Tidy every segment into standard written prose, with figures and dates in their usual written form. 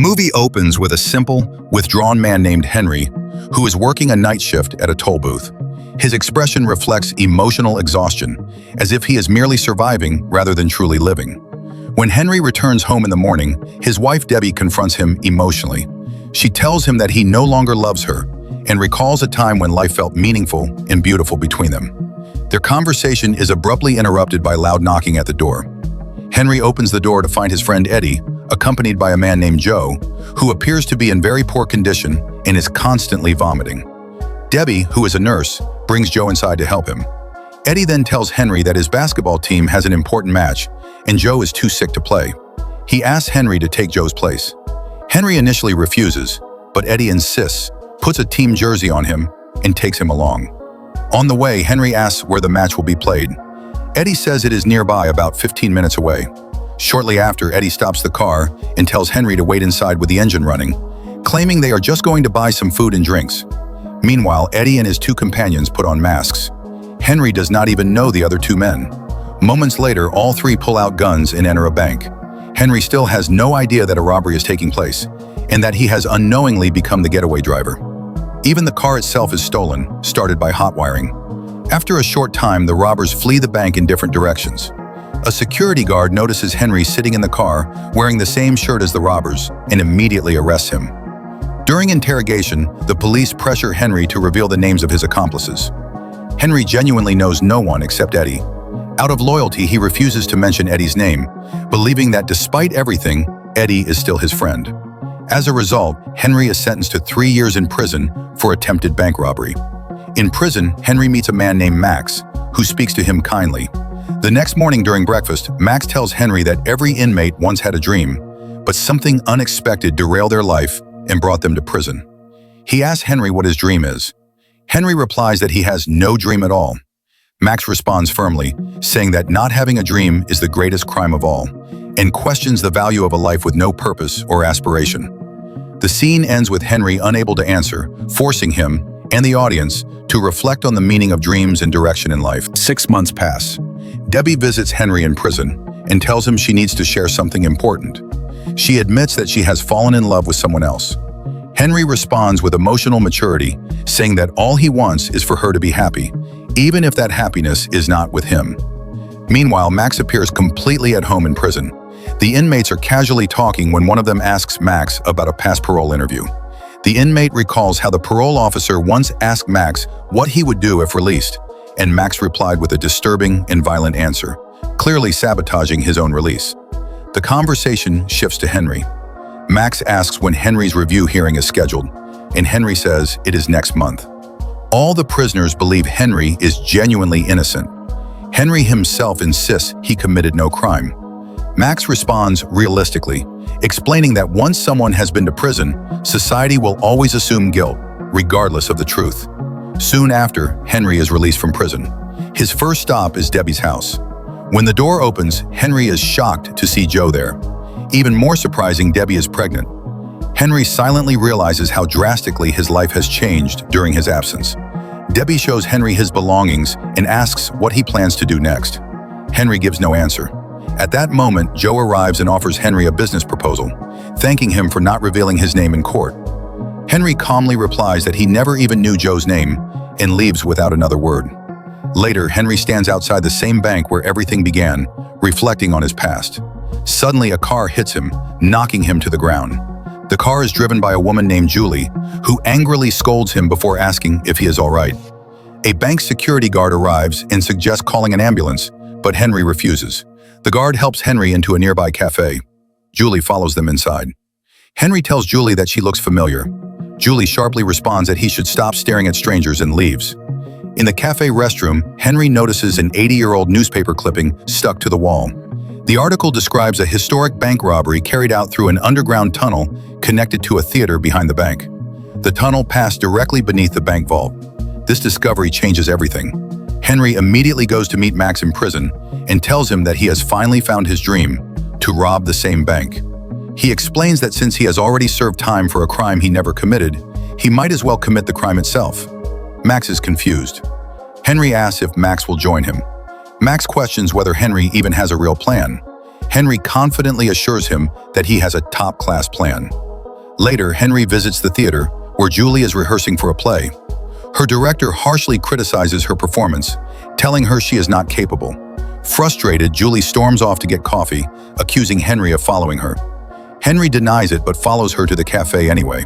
movie opens with a simple, withdrawn man named Henry, who is working a night shift at a toll booth. His expression reflects emotional exhaustion, as if he is merely surviving rather than truly living. When Henry returns home in the morning, his wife Debbie confronts him emotionally. She tells him that he no longer loves her and recalls a time when life felt meaningful and beautiful between them. Their conversation is abruptly interrupted by loud knocking at the door. Henry opens the door to find his friend Eddie, accompanied by a man named Joe, who appears to be in very poor condition and is constantly vomiting. Debbie, who is a nurse, brings Joe inside to help him. Eddie then tells Henry that his basketball team has an important match and Joe is too sick to play. He asks Henry to take Joe's place. Henry initially refuses, but Eddie insists, puts a team jersey on him, and takes him along. On the way, Henry asks where the match will be played. Eddie says it is nearby, about 15 minutes away. Shortly after, Eddie stops the car and tells Henry to wait inside with the engine running, claiming they are just going to buy some food and drinks. Meanwhile, Eddie and his two companions put on masks. Henry does not even know the other two men. Moments later, all three pull out guns and enter a bank. Henry still has no idea that a robbery is taking place and that he has unknowingly become the getaway driver. Even the car itself is stolen, started by hot wiring. After a short time, the robbers flee the bank in different directions. A security guard notices Henry sitting in the car wearing the same shirt as the robbers and immediately arrests him. During interrogation, the police pressure Henry to reveal the names of his accomplices. Henry genuinely knows no one except Eddie. Out of loyalty, he refuses to mention Eddie's name, believing that despite everything, Eddie is still his friend. As a result, Henry is sentenced to 3 years in prison for attempted bank robbery. In prison, Henry meets a man named Max, who speaks to him kindly. The next morning during breakfast, Max tells Henry that every inmate once had a dream, but something unexpected derailed their life and brought them to prison. He asks Henry what his dream is. Henry replies that he has no dream at all. Max responds firmly, saying that not having a dream is the greatest crime of all, and questions the value of a life with no purpose or aspiration. The scene ends with Henry unable to answer, forcing him and the audience to reflect on the meaning of dreams and direction in life. 6 months pass. Debbie visits Henry in prison and tells him she needs to share something important. She admits that she has fallen in love with someone else. Henry responds with emotional maturity, saying that all he wants is for her to be happy, even if that happiness is not with him. Meanwhile, Max appears completely at home in prison. The inmates are casually talking when one of them asks Max about a past parole interview. The inmate recalls how the parole officer once asked Max what he would do if released, and Max replied with a disturbing and violent answer, clearly sabotaging his own release. The conversation shifts to Henry. Max asks when Henry's review hearing is scheduled, and Henry says it is next month. All the prisoners believe Henry is genuinely innocent. Henry himself insists he committed no crime. Max responds realistically, explaining that once someone has been to prison, society will always assume guilt, regardless of the truth. Soon after, Henry is released from prison. His first stop is Debbie's house. When the door opens, Henry is shocked to see Joe there. Even more surprising, Debbie is pregnant. Henry silently realizes how drastically his life has changed during his absence. Debbie shows Henry his belongings and asks what he plans to do next. Henry gives no answer. At that moment, Joe arrives and offers Henry a business proposal, thanking him for not revealing his name in court. Henry calmly replies that he never even knew Joe's name and leaves without another word. Later, Henry stands outside the same bank where everything began, reflecting on his past. Suddenly, a car hits him, knocking him to the ground. The car is driven by a woman named Julie, who angrily scolds him before asking if he is all right. A bank security guard arrives and suggests calling an ambulance, but Henry refuses. The guard helps Henry into a nearby cafe. Julie follows them inside. Henry tells Julie that she looks familiar. Julie sharply responds that he should stop staring at strangers and leaves. In the cafe restroom, Henry notices an 80-year-old newspaper clipping stuck to the wall. The article describes a historic bank robbery carried out through an underground tunnel connected to a theater behind the bank. The tunnel passed directly beneath the bank vault. This discovery changes everything. Henry immediately goes to meet Max in prison and tells him that he has finally found his dream, to rob the same bank. He explains that since he has already served time for a crime he never committed, he might as well commit the crime itself. Max is confused. Henry asks if Max will join him. Max questions whether Henry even has a real plan. Henry confidently assures him that he has a top-class plan. Later, Henry visits the theater, where Julie is rehearsing for a play. Her director harshly criticizes her performance, telling her she is not capable. Frustrated, Julie storms off to get coffee, accusing Henry of following her. Henry denies it but follows her to the cafe anyway.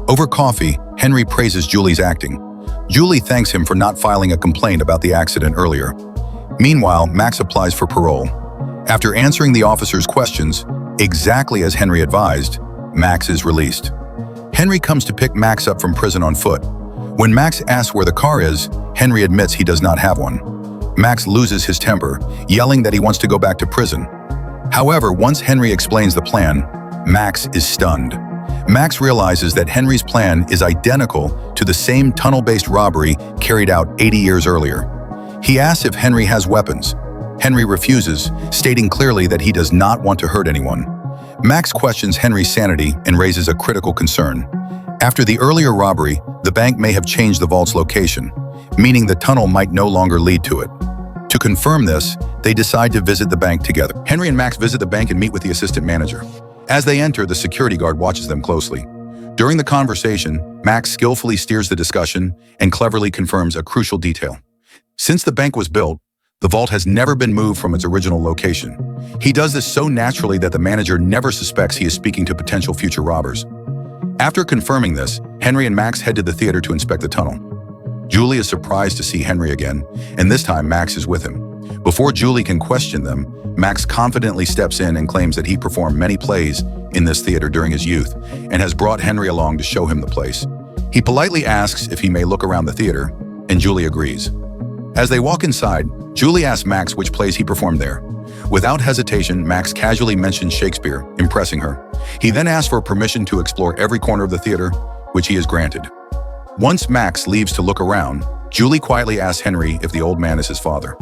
Over coffee, Henry praises Julie's acting. Julie thanks him for not filing a complaint about the accident earlier. Meanwhile, Max applies for parole. After answering the officer's questions, exactly as Henry advised, Max is released. Henry comes to pick Max up from prison on foot. When Max asks where the car is, Henry admits he does not have one. Max loses his temper, yelling that he wants to go back to prison. However, once Henry explains the plan, Max is stunned. Max realizes that Henry's plan is identical to the same tunnel-based robbery carried out 80 years earlier. He asks if Henry has weapons. Henry refuses, stating clearly that he does not want to hurt anyone. Max questions Henry's sanity and raises a critical concern. After the earlier robbery, the bank may have changed the vault's location, meaning the tunnel might no longer lead to it. To confirm this, they decide to visit the bank together. Henry and Max visit the bank and meet with the assistant manager. As they enter, the security guard watches them closely. During the conversation, Max skillfully steers the discussion and cleverly confirms a crucial detail. Since the bank was built, the vault has never been moved from its original location. He does this so naturally that the manager never suspects he is speaking to potential future robbers. After confirming this, Henry and Max head to the theater to inspect the tunnel. Julie is surprised to see Henry again, and this time Max is with him. Before Julie can question them, Max confidently steps in and claims that he performed many plays in this theater during his youth and has brought Henry along to show him the place. He politely asks if he may look around the theater, and Julie agrees. As they walk inside, Julie asks Max which plays he performed there. Without hesitation, Max casually mentions Shakespeare, impressing her. He then asks for permission to explore every corner of the theater, which he is granted. Once Max leaves to look around, Julie quietly asks Henry if the old man is his father.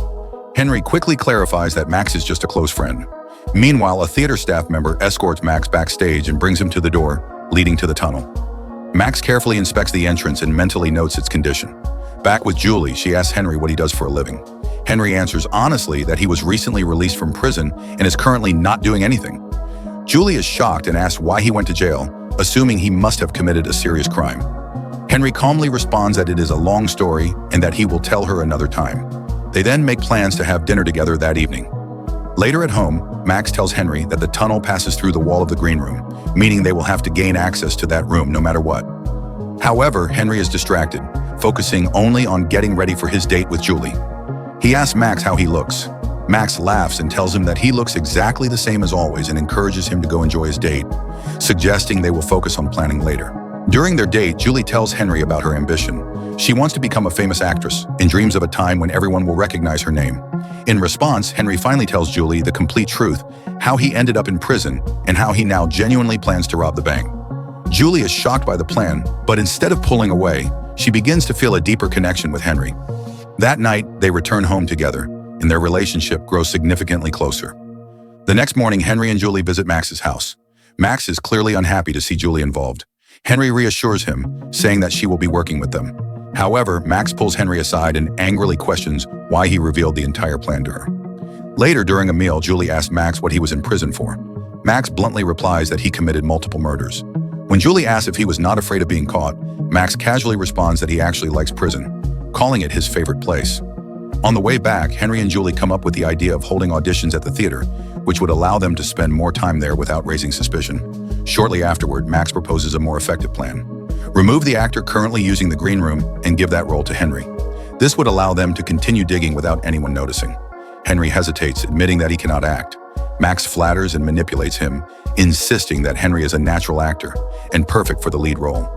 Henry quickly clarifies that Max is just a close friend. Meanwhile, a theater staff member escorts Max backstage and brings him to the door, leading to the tunnel. Max carefully inspects the entrance and mentally notes its condition. Back with Julie, she asks Henry what he does for a living. Henry answers honestly that he was recently released from prison and is currently not doing anything. Julie is shocked and asks why he went to jail, assuming he must have committed a serious crime. Henry calmly responds that it is a long story and that he will tell her another time. They then make plans to have dinner together that evening. Later at home, Max tells Henry that the tunnel passes through the wall of the green room, meaning they will have to gain access to that room no matter what. However, Henry is distracted, focusing only on getting ready for his date with Julie. He asks Max how he looks. Max laughs and tells him that he looks exactly the same as always and encourages him to go enjoy his date, suggesting they will focus on planning later. During their date, Julie tells Henry about her ambition. She wants to become a famous actress and dreams of a time when everyone will recognize her name. In response, Henry finally tells Julie the complete truth, how he ended up in prison and how he now genuinely plans to rob the bank. Julie is shocked by the plan, but instead of pulling away, she begins to feel a deeper connection with Henry. That night, they return home together, and their relationship grows significantly closer. The next morning, Henry and Julie visit Max's house. Max is clearly unhappy to see Julie involved. Henry reassures him, saying that she will be working with them. However, Max pulls Henry aside and angrily questions why he revealed the entire plan to her. Later, during a meal, Julie asks Max what he was in prison for. Max bluntly replies that he committed multiple murders. When Julie asks if he was not afraid of being caught, Max casually responds that he actually likes prison, calling it his favorite place. On the way back, Henry and Julie come up with the idea of holding auditions at the theater, which would allow them to spend more time there without raising suspicion. Shortly afterward, Max proposes a more effective plan. Remove the actor currently using the green room and give that role to Henry. This would allow them to continue digging without anyone noticing. Henry hesitates, admitting that he cannot act. Max flatters and manipulates him, insisting that Henry is a natural actor and perfect for the lead role.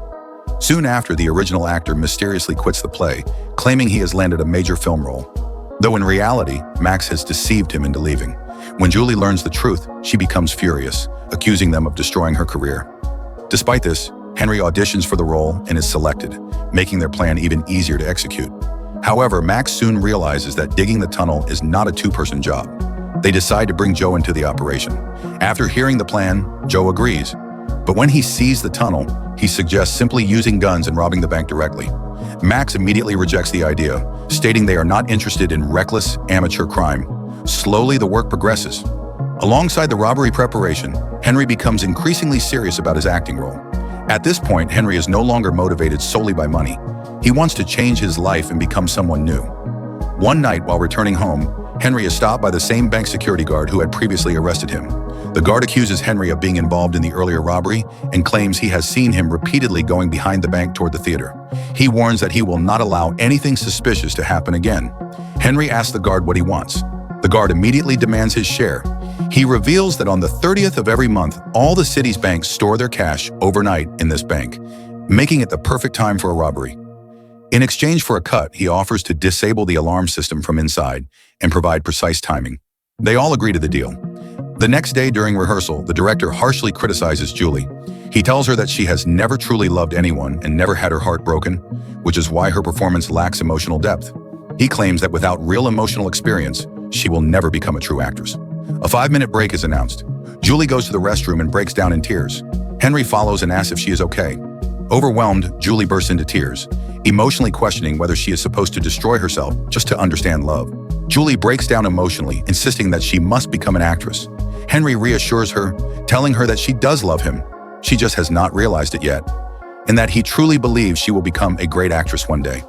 Soon after, the original actor mysteriously quits the play, claiming he has landed a major film role. Though in reality, Max has deceived him into leaving. When Julie learns the truth, she becomes furious, accusing them of destroying her career. Despite this, Henry auditions for the role and is selected, making their plan even easier to execute. However, Max soon realizes that digging the tunnel is not a two-person job. They decide to bring Joe into the operation. After hearing the plan, Joe agrees. But when he sees the tunnel, he suggests simply using guns and robbing the bank directly. Max immediately rejects the idea, stating they are not interested in reckless, amateur crime. Slowly, the work progresses. Alongside the robbery preparation, Henry becomes increasingly serious about his acting role. At this point, Henry is no longer motivated solely by money. He wants to change his life and become someone new. One night, while returning home, Henry is stopped by the same bank security guard who had previously arrested him. The guard accuses Henry of being involved in the earlier robbery and claims he has seen him repeatedly going behind the bank toward the theater. He warns that he will not allow anything suspicious to happen again. Henry asks the guard what he wants. The guard immediately demands his share. He reveals that on the 30th of every month, all the city's banks store their cash overnight in this bank, making it the perfect time for a robbery. In exchange for a cut, he offers to disable the alarm system from inside and provide precise timing. They all agree to the deal. The next day during rehearsal, the director harshly criticizes Julie. He tells her that she has never truly loved anyone and never had her heart broken, which is why her performance lacks emotional depth. He claims that without real emotional experience, she will never become a true actress. A 5-minute break is announced. Julie goes to the restroom and breaks down in tears. Henry follows and asks if she is okay. Overwhelmed, Julie bursts into tears, emotionally questioning whether she is supposed to destroy herself just to understand love. Julie breaks down emotionally, insisting that she must become an actress. Henry reassures her, telling her that she does love him. She just has not realized it yet, and that he truly believes she will become a great actress one day.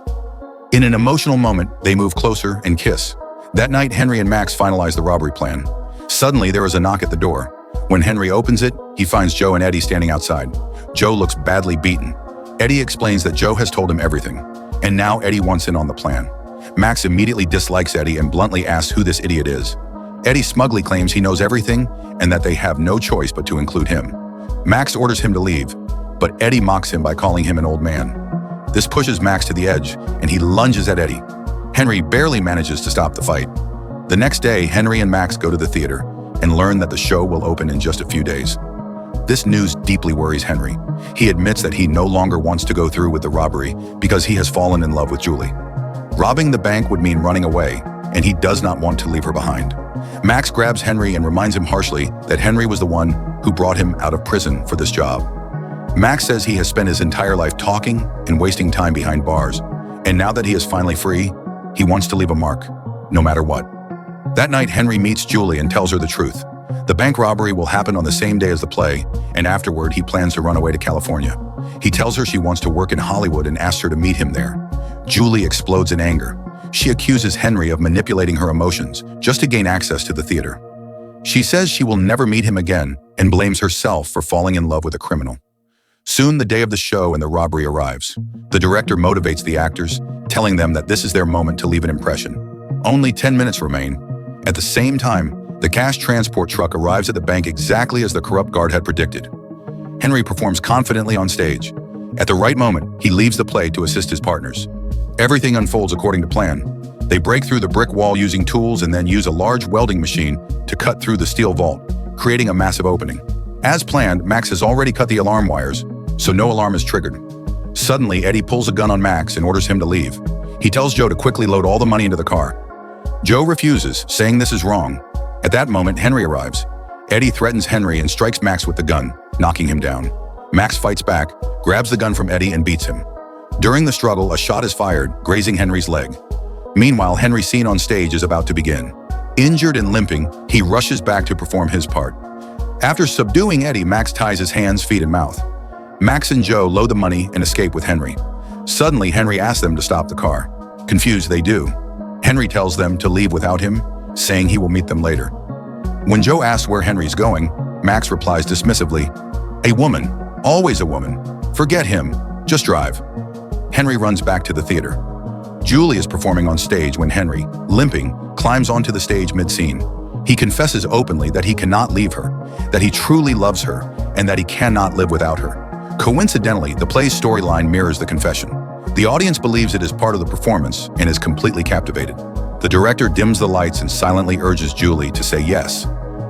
In an emotional moment, they move closer and kiss. That night, Henry and Max finalize the robbery plan. Suddenly, there is a knock at the door. When Henry opens it, he finds Joe and Eddie standing outside. Joe looks badly beaten. Eddie explains that Joe has told him everything, and now Eddie wants in on the plan. Max immediately dislikes Eddie and bluntly asks who this idiot is. Eddie smugly claims he knows everything and that they have no choice but to include him. Max orders him to leave, but Eddie mocks him by calling him an old man. This pushes Max to the edge, and he lunges at Eddie. Henry barely manages to stop the fight. The next day, Henry and Max go to the theater and learn that the show will open in just a few days. This news deeply worries Henry. He admits that he no longer wants to go through with the robbery because he has fallen in love with Julie. Robbing the bank would mean running away, and he does not want to leave her behind. Max grabs Henry and reminds him harshly that Henry was the one who brought him out of prison for this job. Max says he has spent his entire life talking and wasting time behind bars, and now that he is finally free, he wants to leave a mark, no matter what. That night, Henry meets Julie and tells her the truth. The bank robbery will happen on the same day as the play, and afterward, he plans to run away to California. He tells her she wants to work in Hollywood and asks her to meet him there. Julie explodes in anger. She accuses Henry of manipulating her emotions just to gain access to the theater. She says she will never meet him again and blames herself for falling in love with a criminal. Soon, the day of the show and the robbery arrives. The director motivates the actors, telling them that this is their moment to leave an impression. Only 10 minutes remain. At the same time, the cash transport truck arrives at the bank exactly as the corrupt guard had predicted. Henry performs confidently on stage. At the right moment, he leaves the play to assist his partners. Everything unfolds according to plan. They break through the brick wall using tools and then use a large welding machine to cut through the steel vault, creating a massive opening. As planned, Max has already cut the alarm wires, so no alarm is triggered. Suddenly, Eddie pulls a gun on Max and orders him to leave. He tells Joe to quickly load all the money into the car. Joe refuses, saying this is wrong. At that moment, Henry arrives. Eddie threatens Henry and strikes Max with the gun, knocking him down. Max fights back, grabs the gun from Eddie and beats him. During the struggle, a shot is fired, grazing Henry's leg. Meanwhile, Henry's scene on stage is about to begin. Injured and limping, he rushes back to perform his part. After subduing Eddie, Max ties his hands, feet, and mouth. Max and Joe load the money and escape with Henry. Suddenly, Henry asks them to stop the car. Confused, they do. Henry tells them to leave without him, saying he will meet them later. When Joe asks where Henry's going, Max replies dismissively, "A woman, always a woman. Forget him, just drive." Henry runs back to the theater. Julie is performing on stage when Henry, limping, climbs onto the stage mid-scene. He confesses openly that he cannot leave her, that he truly loves her, and that he cannot live without her. Coincidentally, the play's storyline mirrors the confession. The audience believes it is part of the performance and is completely captivated. The director dims the lights and silently urges Julie to say yes.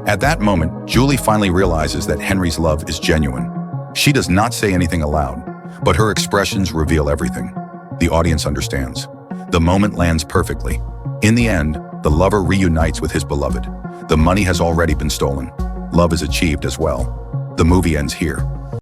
At that moment, Julie finally realizes that Henry's love is genuine. She does not say anything aloud, but her expressions reveal everything. The audience understands. The moment lands perfectly. In the end, the lover reunites with his beloved. The money has already been stolen. Love is achieved as well. The movie ends here.